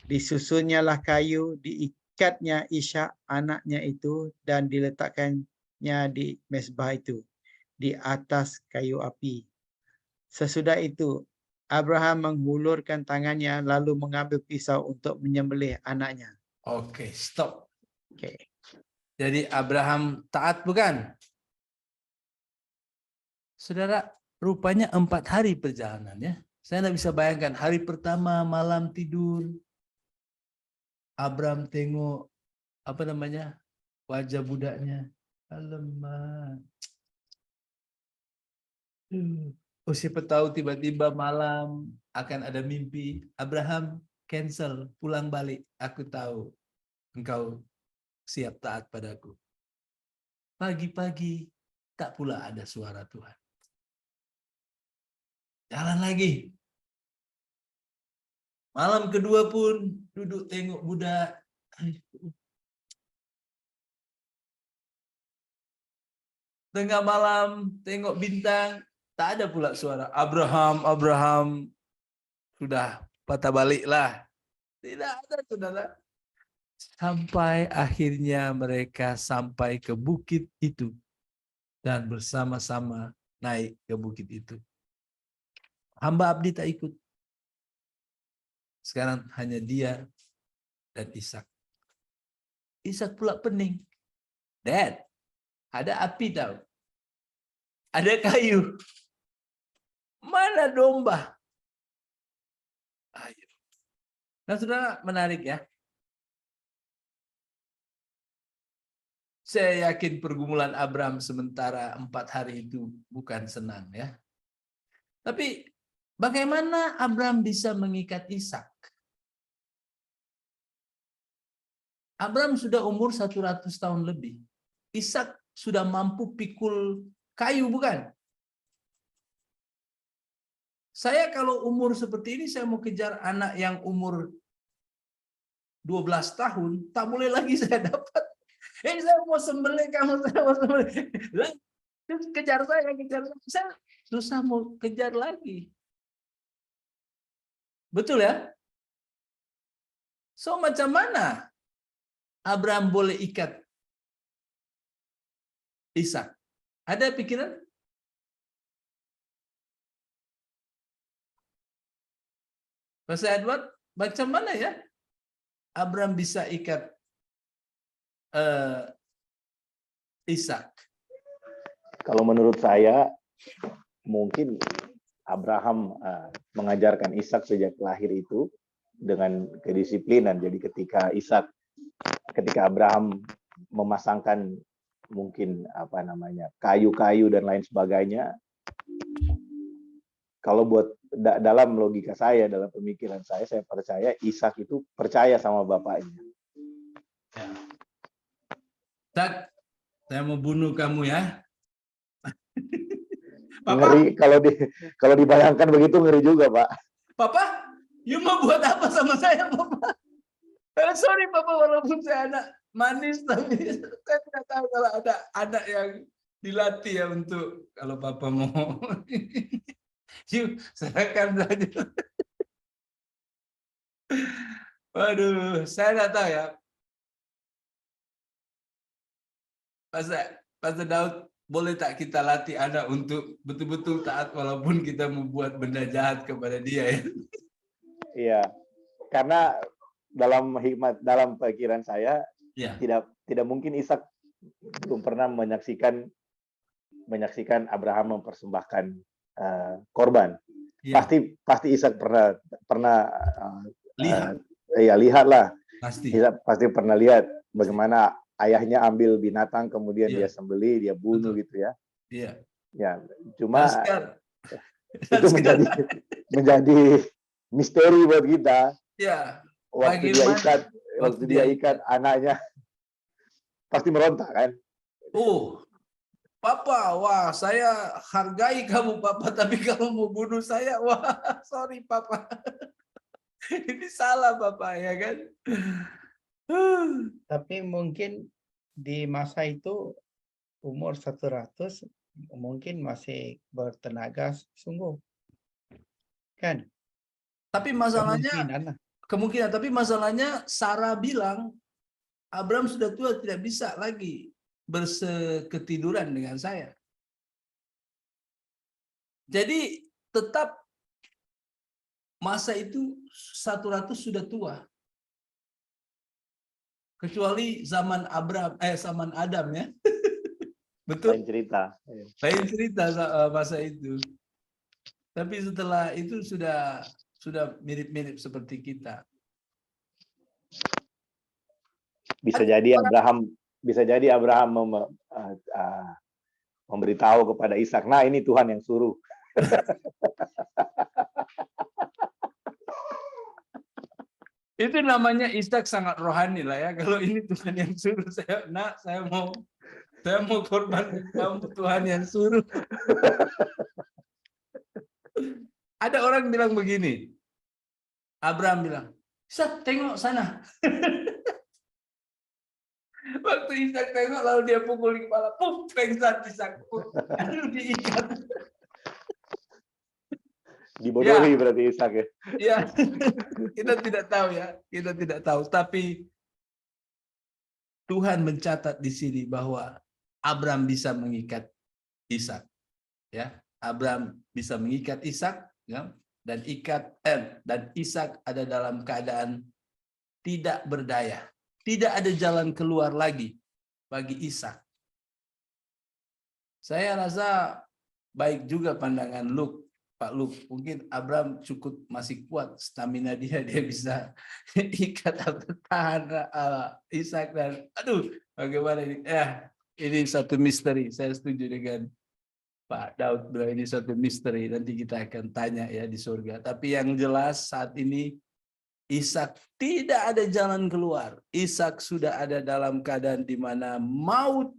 Speaker 3: Disusunyalah kayu, diikatnya Ishak anaknya itu dan diletakkannya di mezbah itu di atas kayu api. Sesudah itu Abraham menghulurkan tangannya lalu mengambil pisau untuk menyembelih anaknya.
Speaker 1: Oke, stop.
Speaker 3: Oke.
Speaker 1: Jadi Abraham taat bukan? Saudara, rupanya 4 hari perjalanan ya. Saya tidak bisa bayangkan hari pertama malam tidur. Abraham tengok wajah budaknya. Alamak. Oh, siapa tahu tiba-tiba malam akan ada mimpi. Abraham cancel, pulang balik. Aku tahu engkau siap taat padaku. Pagi-pagi tak pula ada suara Tuhan. Jalan lagi. Malam kedua pun duduk tengok budak. Tengah malam tengok bintang. Tak ada pula suara. Abraham. Sudah patah balik lah. Tidak ada, saudara. Sampai akhirnya mereka sampai ke bukit itu. Dan bersama-sama naik ke bukit itu. Hamba abdi tak ikut. Sekarang hanya dia dan Ishak. Ishak pula pening. Dad, ada api tahu. Ada kayu. Mana domba? Ayo. Nah, saudara, menarik ya. Saya yakin pergumulan Abraham sementara 4 hari itu bukan senang ya. Tapi bagaimana Abraham bisa mengikat Ishak? Abraham sudah umur 100 tahun lebih. Ishak sudah mampu pikul kayu, bukan? Saya kalau umur seperti ini, saya mau kejar anak yang umur 12 tahun, tak boleh lagi saya dapat. Saya mau sembelih kamu, saya mau sembelih. Kejar saya. Saya susah mau kejar lagi. Betul ya? So macam mana Abraham boleh ikat Ishak? Ada pikiran? Pastor Edward, macam mana ya Abraham bisa ikat Ishak?
Speaker 4: Kalau menurut saya, mungkin Abraham mengajarkan Ishak sejak lahir itu dengan kedisiplinan. Jadi ketika Abraham memasangkan mungkin apa namanya kayu-kayu dan lain sebagainya. Kalau buat dalam logika saya, dalam pemikiran saya percaya Ishak itu percaya sama bapaknya.
Speaker 1: Tak, saya mau bunuh kamu ya. Papa,
Speaker 4: Ngeri kalau dibayangkan begitu, ngeri juga, Pak.
Speaker 1: Papa, you mau buat apa sama saya, Papa? Sorry, Papa, walaupun saya anak manis, tapi saya tidak tahu kalau ada anak yang dilatih ya untuk kalau Papa mau. Yuk, serahkan saja. Waduh, saya nggak tahu ya. Pastor Daud, boleh tak kita latih anak untuk betul-betul taat walaupun kita membuat benda jahat kepada dia ya?
Speaker 4: Iya, karena dalam pikiran saya
Speaker 1: Ya.
Speaker 4: tidak mungkin Ishak belum pernah menyaksikan Abraham mempersembahkan korban.
Speaker 1: Ya.
Speaker 4: Pasti Ishak pernah
Speaker 1: Lihat.
Speaker 4: Lihatlah.
Speaker 1: Pasti.
Speaker 4: Ishak pasti pernah lihat bagaimana ayahnya ambil binatang kemudian
Speaker 1: Iya.
Speaker 4: dia sembelih, dia bunuh.
Speaker 1: Betul.
Speaker 4: Gitu ya.
Speaker 1: Iya.
Speaker 4: Ya, cuma itu
Speaker 1: Laskar.
Speaker 4: menjadi misteri buat kita.
Speaker 1: Ya.
Speaker 4: Waktu dia ikat anaknya pasti merontak kan.
Speaker 1: Papa, wah saya hargai kamu Papa, tapi kamu mau bunuh saya, wah sorry Papa. Ini salah Papa ya kan.
Speaker 3: Tapi mungkin di masa itu umur 100 mungkin masih bertenaga sungguh. Kan?
Speaker 1: Tapi masalahnya kemungkinan, tapi masalahnya Sarah bilang Abraham sudah tua, tidak bisa lagi berseketiduran dengan saya. Jadi tetap masa itu 100 sudah tua. Kecuali zaman zaman Adam ya. Betul?
Speaker 4: Lain cerita.
Speaker 1: Lain cerita masa itu. Tapi setelah itu sudah mirip-mirip seperti kita.
Speaker 4: Bisa jadi Abraham memberitahu kepada Ishak, nah ini Tuhan yang suruh.
Speaker 1: Itu namanya Ishak sangat rohani lah ya. Kalau ini Tuhan yang suruh saya mau korban kamu, Tuhan yang suruh. Ada orang bilang begini. Abraham bilang, Ishak tengok sana. Waktu Ishak tengok lalu dia pukul di kepala, pengsan Ishak. Lalu diikat.
Speaker 4: Dibodohi berarti Ishak ya.
Speaker 1: Ya, kita tidak tahu ya, kita tidak tahu. Tapi Tuhan mencatat di sini bahwa Abraham bisa mengikat Ishak, ya. Abraham bisa mengikat Ishak, ya, dan Ishak ada dalam keadaan tidak berdaya, tidak ada jalan keluar lagi bagi Ishak. Saya rasa baik juga pandangan Pak Luke, mungkin Abraham cukup masih kuat stamina dia bisa ikat atau tahan Ishak dan bagaimana ini? Ini satu misteri. Saya setuju dengan Pak Daud bilang ini satu misteri. Nanti kita akan tanya ya di surga. Tapi yang jelas saat ini Ishak tidak ada jalan keluar. Ishak sudah ada dalam keadaan di mana maut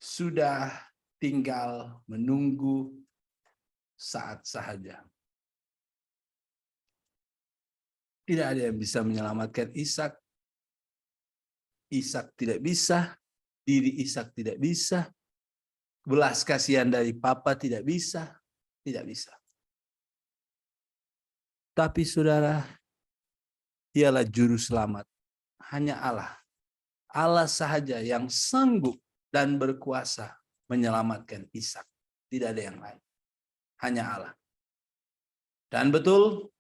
Speaker 1: sudah tinggal menunggu saat sahaja. Tidak ada yang bisa menyelamatkan Ishak. Ishak tidak bisa. Diri Ishak tidak bisa. Belas kasihan dari Papa tidak bisa. Tidak bisa. Tapi saudara, ialah juru selamat. Hanya Allah. Allah sahaja yang sanggup dan berkuasa menyelamatkan Ishak. Tidak ada yang lain. Hanya Allah. Dan betul,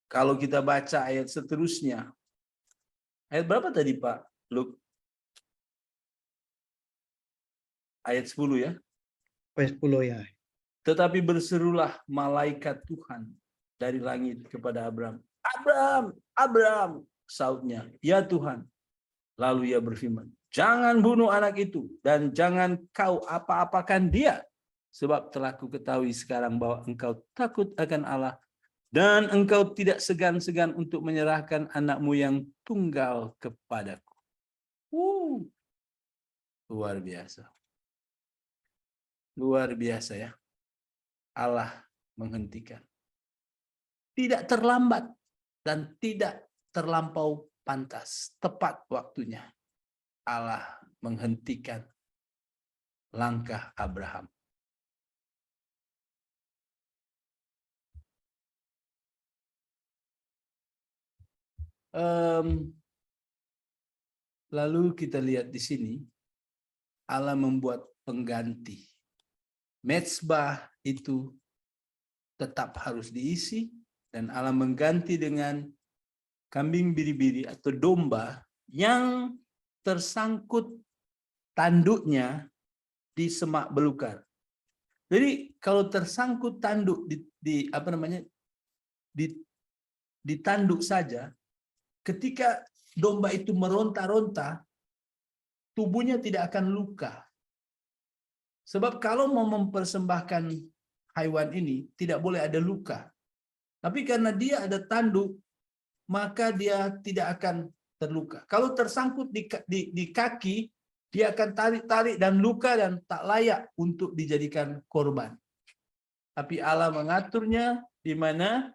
Speaker 1: kalau kita baca ayat seterusnya. Ayat berapa tadi Pak Luke? Ayat 10 ya?
Speaker 3: Ayat 10 ya.
Speaker 1: Tetapi berserulah malaikat Tuhan dari langit kepada Abraham. Abraham, Abraham, sautnya, ya Tuhan. Lalu ia berfirman, Jangan bunuh anak itu dan jangan kau apa-apakan dia. Sebab telah kuketahui sekarang bahwa engkau takut akan Allah dan engkau tidak segan-segan untuk menyerahkan anakmu yang tunggal kepadaku. Luar biasa. Luar biasa ya. Allah menghentikan. Tidak terlambat dan tidak terlampau pantas. Tepat waktunya. Allah menghentikan langkah Abraham. Lalu kita lihat di sini, Allah membuat pengganti. Mezbah itu tetap harus diisi dan Allah mengganti dengan kambing biri-biri atau domba yang tersangkut tanduknya di semak belukar. Jadi kalau tersangkut tanduk di tanduk saja, ketika domba itu meronta-ronta, tubuhnya tidak akan luka. Sebab kalau mau mempersembahkan hewan ini, tidak boleh ada luka. Tapi karena dia ada tanduk, maka dia tidak akan terluka. Kalau tersangkut di kaki, dia akan tarik-tarik dan luka dan tak layak untuk dijadikan korban. Tapi Allah mengaturnya di mana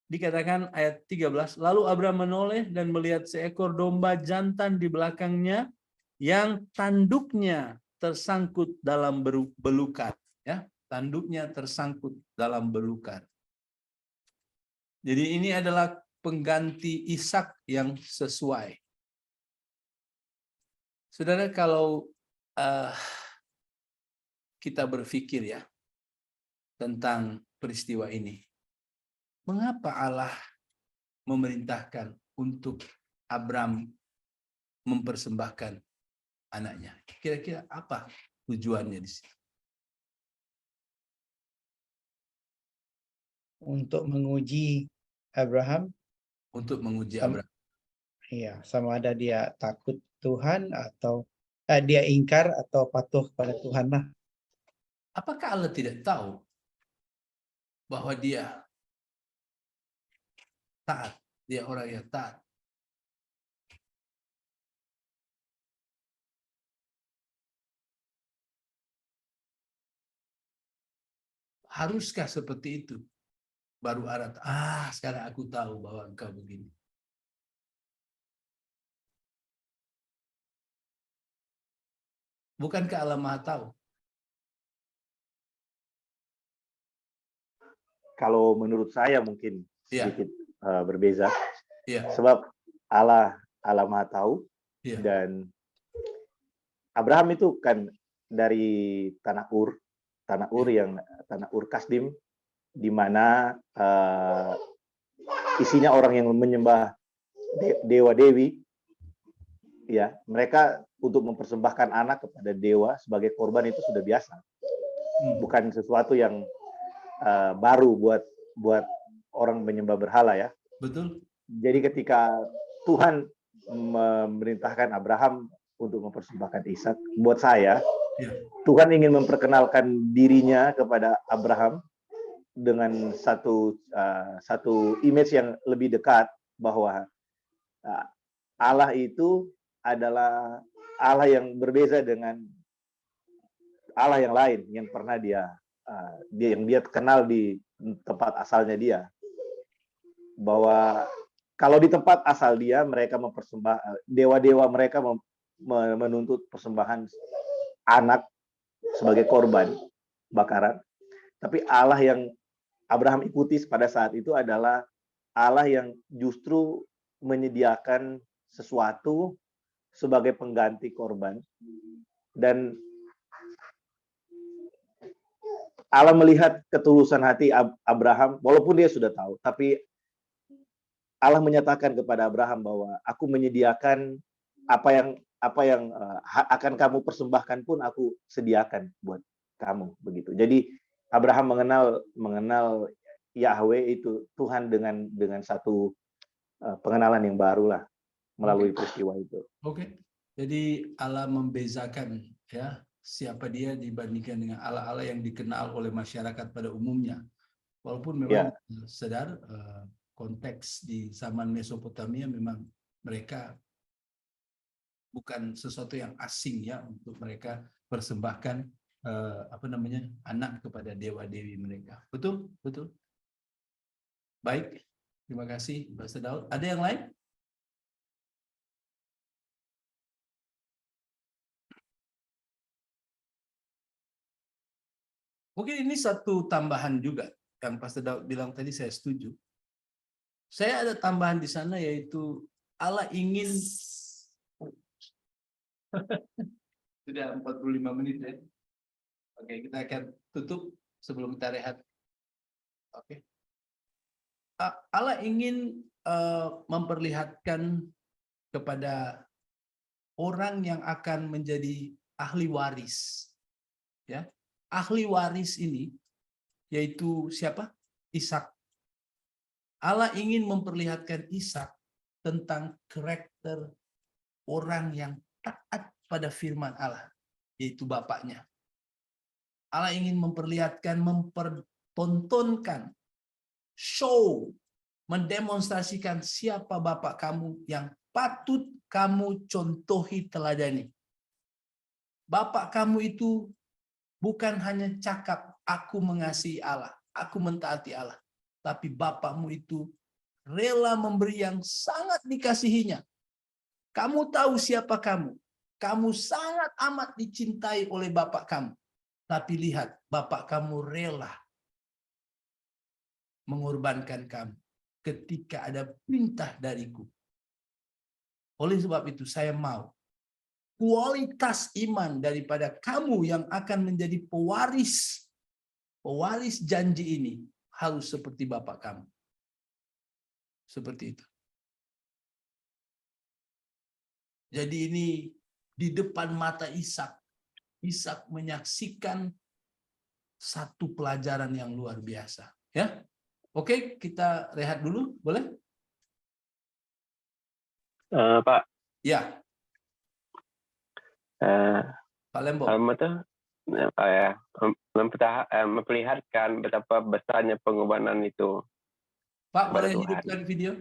Speaker 1: dikatakan ayat 13, lalu Abraham menoleh dan melihat seekor domba jantan di belakangnya yang tanduknya tersangkut dalam belukar, ya, tanduknya tersangkut dalam belukar. Jadi ini adalah pengganti Ishak yang sesuai. Saudara, kalau kita berpikir ya tentang peristiwa ini, mengapa Allah memerintahkan untuk Abraham mempersembahkan anaknya? Kira-kira apa tujuannya di sini?
Speaker 3: Untuk menguji Abraham.
Speaker 1: Untuk menguji
Speaker 3: Sama-
Speaker 1: Abraham.
Speaker 3: Iya, sama ada dia takut Tuhan atau dia ingkar atau patuh pada Tuhan lah.
Speaker 1: Apakah Allah tidak tahu bahwa dia taat, dia orang yang taat? Haruskah seperti itu? Baru arat, sekarang aku tahu bahwa engkau begini. Bukankah Allah Maha tahu?
Speaker 4: Kalau menurut saya mungkin
Speaker 1: Iya.
Speaker 4: sedikit berbeza.
Speaker 1: Iya,
Speaker 4: Sebab Allah Maha tahu
Speaker 1: iya,
Speaker 4: dan Abraham itu kan dari tanah Ur yang tanah Ur Kasdim, di mana isinya orang yang menyembah dewa dewi, ya, mereka untuk mempersembahkan anak kepada dewa sebagai korban itu sudah biasa, bukan sesuatu yang baru buat orang menyembah berhala ya.
Speaker 1: betul.
Speaker 4: Jadi ketika Tuhan memerintahkan Abraham untuk mempersembahkan Ishak, buat saya
Speaker 1: Iya.
Speaker 4: Tuhan ingin memperkenalkan dirinya kepada Abraham dengan satu image yang lebih dekat, bahwa Allah itu adalah Allah yang berbeza dengan Allah yang lain yang pernah dia kenal di tempat asalnya dia. Bahwa kalau di tempat asal dia, mereka dewa-dewa mereka menuntut persembahan anak sebagai korban bakaran. Tapi Allah yang Abraham ikuti pada saat itu adalah Allah yang justru menyediakan sesuatu sebagai pengganti korban. Dan Allah melihat ketulusan hati Abraham, walaupun dia sudah tahu, tapi Allah menyatakan kepada Abraham bahwa aku menyediakan apa yang akan kamu persembahkan pun aku sediakan buat kamu, begitu. Jadi Abraham mengenal Yahweh itu Tuhan dengan satu pengenalan yang baru lah. melalui peristiwa itu.
Speaker 1: Oke. Jadi Allah membezakan ya siapa dia dibandingkan dengan Allah-Allah yang dikenal oleh masyarakat pada umumnya. Walaupun memang sadar konteks di zaman Mesopotamia memang mereka bukan sesuatu yang asing ya untuk mereka persembahkan anak kepada dewa-dewi mereka. Betul? Betul. Baik. Terima kasih Pastor Daud. Ada yang lain? Mungkin ini satu tambahan juga yang Pastor Daud bilang tadi, saya setuju. Saya ada tambahan di sana yaitu Allah ingin sudah 45 menit ya. Oke, kita akan tutup sebelum kita rehat. Oke. Allah ingin memperlihatkan kepada orang yang akan menjadi ahli waris. Ya. Ahli waris ini yaitu siapa? Ishak. Allah ingin memperlihatkan Ishak tentang karakter orang yang taat pada firman Allah, yaitu bapaknya. Allah ingin memperlihatkan, mempertontonkan, show, mendemonstrasikan siapa bapak kamu yang patut kamu contohi, teladani. Bapak kamu itu bukan hanya cakap, aku mengasihi Allah, aku mentaati Allah. Tapi bapakmu itu rela memberi yang sangat dikasihinya. Kamu tahu siapa kamu. Kamu sangat amat dicintai oleh bapak kamu. Tapi lihat, bapak kamu rela mengorbankan kamu ketika ada perintah dariku. Oleh sebab itu saya mau kualitas iman daripada kamu yang akan menjadi pewaris janji ini harus seperti bapak kamu. Seperti itu. Jadi ini di depan mata Ishak. Ishak menyaksikan satu pelajaran yang luar biasa. Ya, oke, kita rehat dulu, boleh?
Speaker 5: Pak.
Speaker 1: Ya. Pak Lembo.
Speaker 5: Memperlihatkan betapa besarnya pengorbanan itu.
Speaker 1: Pak, boleh hidupkan video?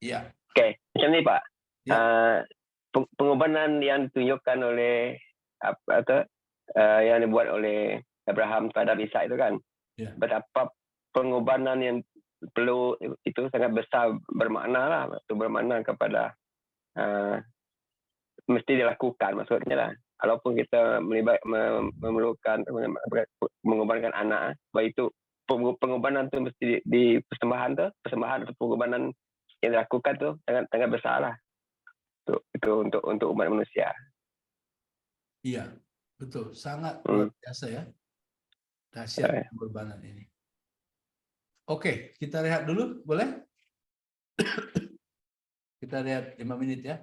Speaker 1: Iya.
Speaker 5: Oke, macam ni Pak.
Speaker 1: Ya.
Speaker 5: Pengorbanan yang ditunjukkan oleh yang dibuat oleh Abraham terhadap Ishak itu kan, betapa pengorbanan yang perlu itu sangat besar, bermakna lah, itu bermakna kepada mesti dilakukan maksudnya lah. Walaupun kita memerlukan mengorbankan anak, sebab itu pengorbanan tu mesti di persembahan atau pengorbanan yang dilakukan tu sangat besar lah. Itu untuk umat manusia.
Speaker 1: Iya, betul. Sangat luar biasa ya. Dahsyat pengorbanan ini. Oke, kita rehat dulu, boleh? Kita rehat 5 menit ya.